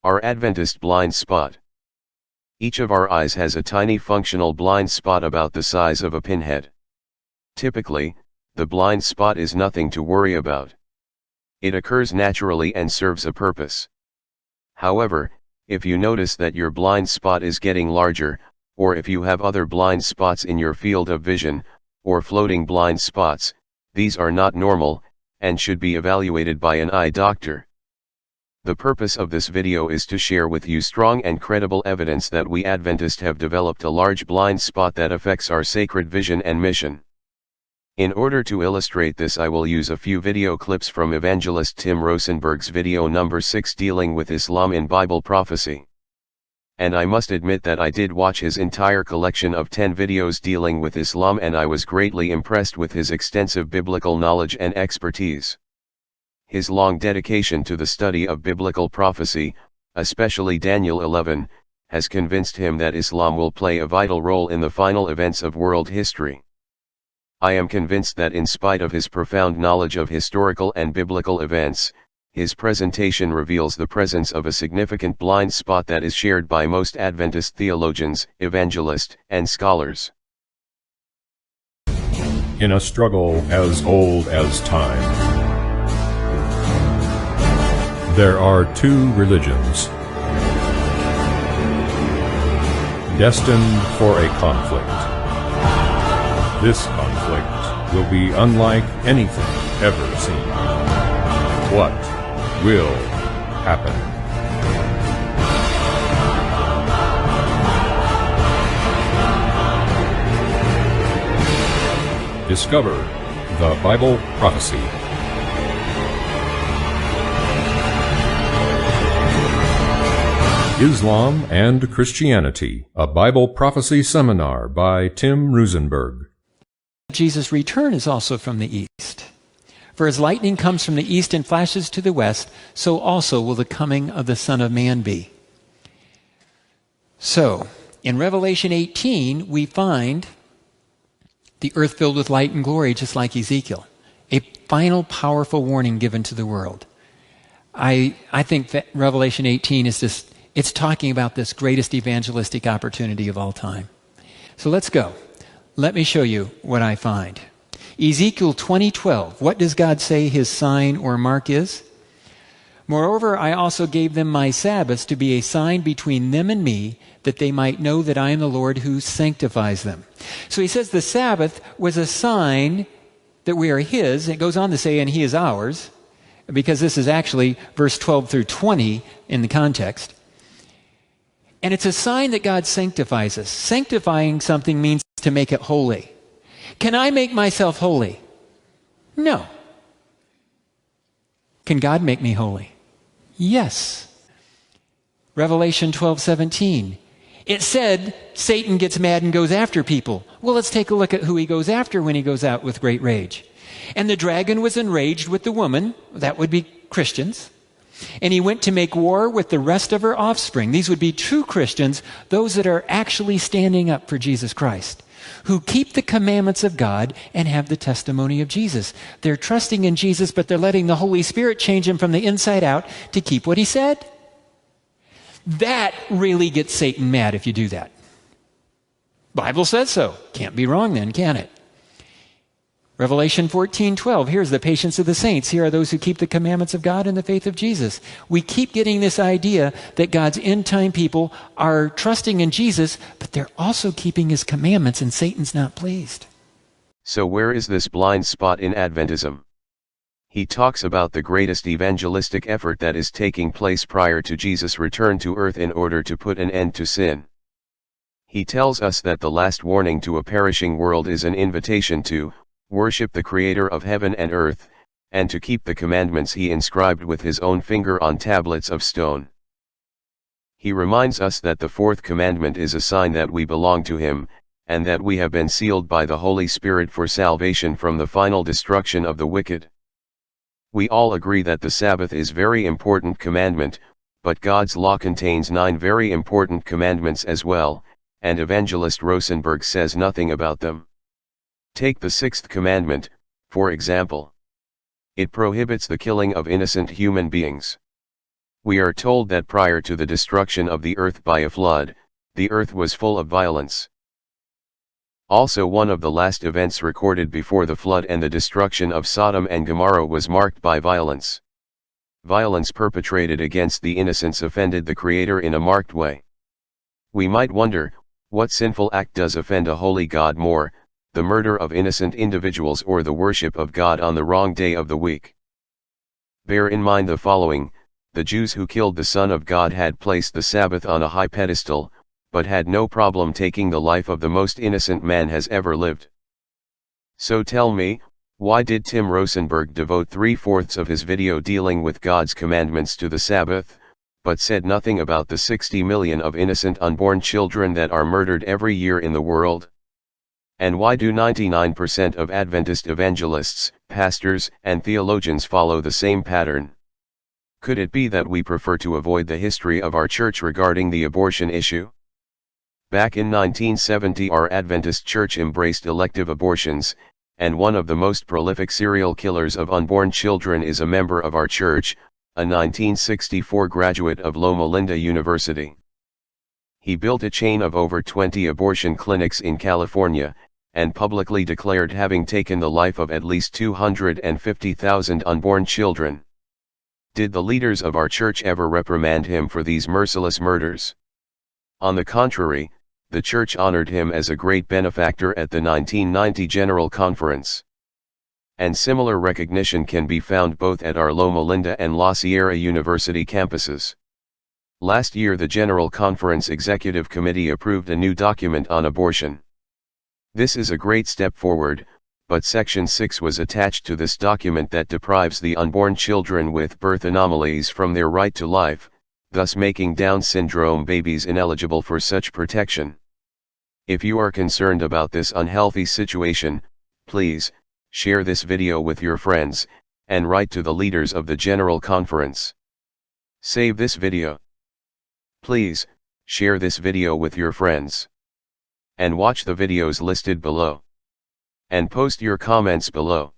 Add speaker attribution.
Speaker 1: Our Adventist blind spot. Each of our eyes has a tiny functional blind spot about the size of a pinhead. Typically, the blind spot is nothing to worry about. It occurs naturally and serves a purpose. However, if you notice that your blind spot is getting larger, or if you have other blind spots in your field of vision, or floating blind spots, these are not normal, and should be evaluated by an eye doctor. The purpose of this video is to share with you strong and credible evidence that we Adventists have developed a large blind spot that affects our sacred vision and mission. In order to illustrate this, I will use a few video clips from evangelist Tim Rosenberg's video number 6 dealing with Islam in Bible prophecy. And I must admit that I did watch his entire collection of 10 videos dealing with Islam, and I was greatly impressed with his extensive biblical knowledge and expertise. His long dedication to the study of biblical prophecy, especially Daniel 11, has convinced him that Islam will play a vital role in the final events of world history. I am convinced that in spite of his profound knowledge of historical and biblical events, his presentation reveals the presence of a significant blind spot that is shared by most Adventist theologians, evangelists, and scholars.
Speaker 2: In a struggle as old as time, there are two religions, destined for a conflict. This conflict will be unlike anything ever seen. What will happen? Discover the Bible prophecy. Islam and Christianity, a Bible prophecy seminar by Tim Rosenberg.
Speaker 3: Jesus' return is also from the east. For as lightning comes from the east and flashes to the west, so also will the coming of the Son of Man be. So, in Revelation 18, we find the earth filled with light and glory, just like Ezekiel. A final, powerful warning given to the world. I think that Revelation 18 is just, it's talking about this greatest evangelistic opportunity of all time. So let's go. Let me show you what I find. Ezekiel 20:12. What does God say his sign or mark is? Moreover, I also gave them my Sabbaths to be a sign between them and me, that they might know that I am the Lord who sanctifies them. So he says the Sabbath was a sign that we are his. It goes on to say, and he is ours, because this is actually verse 12 through 20 in the context. And it's a sign that God sanctifies us. Sanctifying something means to make it holy. Can I make myself holy? No. Can God make me holy? Yes. Revelation 12:17. It said Satan gets mad and goes after people. Well, let's take a look at who he goes after when he goes out with great rage. And the dragon was enraged with the woman. That would be Christians. And he went to make war with the rest of her offspring. These would be true Christians, those that are actually standing up for Jesus Christ, who keep the commandments of God and have the testimony of Jesus. They're trusting in Jesus, but they're letting the Holy Spirit change them from the inside out to keep what he said. That really gets Satan mad if you do that. Bible says so. Can't be wrong then, can it? Revelation 14:12, here's the patience of the saints. Here are those who keep the commandments of God and the faith of Jesus. We keep getting this idea that God's end-time people are trusting in Jesus, but they're also keeping his commandments, and Satan's not pleased.
Speaker 1: So where is this blind spot in Adventism? He talks about the greatest evangelistic effort that is taking place prior to Jesus' return to earth in order to put an end to sin. He tells us that the last warning to a perishing world is an invitation to worship the Creator of heaven and earth, and to keep the commandments he inscribed with his own finger on tablets of stone. He reminds us that the fourth commandment is a sign that we belong to him, and that we have been sealed by the Holy Spirit for salvation from the final destruction of the wicked. We all agree that the Sabbath is a very important commandment, but God's law contains 9 very important commandments as well, and evangelist Rosenberg says nothing about them. Take the 6th commandment, for example. It prohibits the killing of innocent human beings. We are told that prior to the destruction of the earth by a flood, the earth was full of violence. Also, one of the last events recorded before the flood and the destruction of Sodom and Gomorrah was marked by violence. Violence perpetrated against the innocents offended the Creator in a marked way. We might wonder, what sinful act does offend a holy God more, the murder of innocent individuals or the worship of God on the wrong day of the week? Bear in mind the following: the Jews who killed the Son of God had placed the Sabbath on a high pedestal, but had no problem taking the life of the most innocent man has ever lived. So tell me, why did Tim Rosenberg devote 3/4 of his video dealing with God's commandments to the Sabbath, but said nothing about the 60 million of innocent unborn children that are murdered every year in the world? And why do 99% of Adventist evangelists, pastors, and theologians follow the same pattern? Could it be that we prefer to avoid the history of our church regarding the abortion issue? Back in 1970, our Adventist church embraced elective abortions, and one of the most prolific serial killers of unborn children is a member of our church, a 1964 graduate of Loma Linda University. He built a chain of over 20 abortion clinics in California, and publicly declared having taken the life of at least 250,000 unborn children. Did the leaders of our church ever reprimand him for these merciless murders? On the contrary, the church honored him as a great benefactor at the 1990 General Conference. And similar recognition can be found both at our Loma Linda and La Sierra University campuses. Last year, the General Conference Executive Committee approved a new document on abortion. This is a great step forward, but Section 6 was attached to this document that deprives the unborn children with birth anomalies from their right to life, thus making Down syndrome babies ineligible for such protection. If you are concerned about this unhealthy situation, please share this video with your friends, and write to the leaders of the General Conference. Save this video. Please share this video with your friends. And watch the videos listed below. And post your comments below.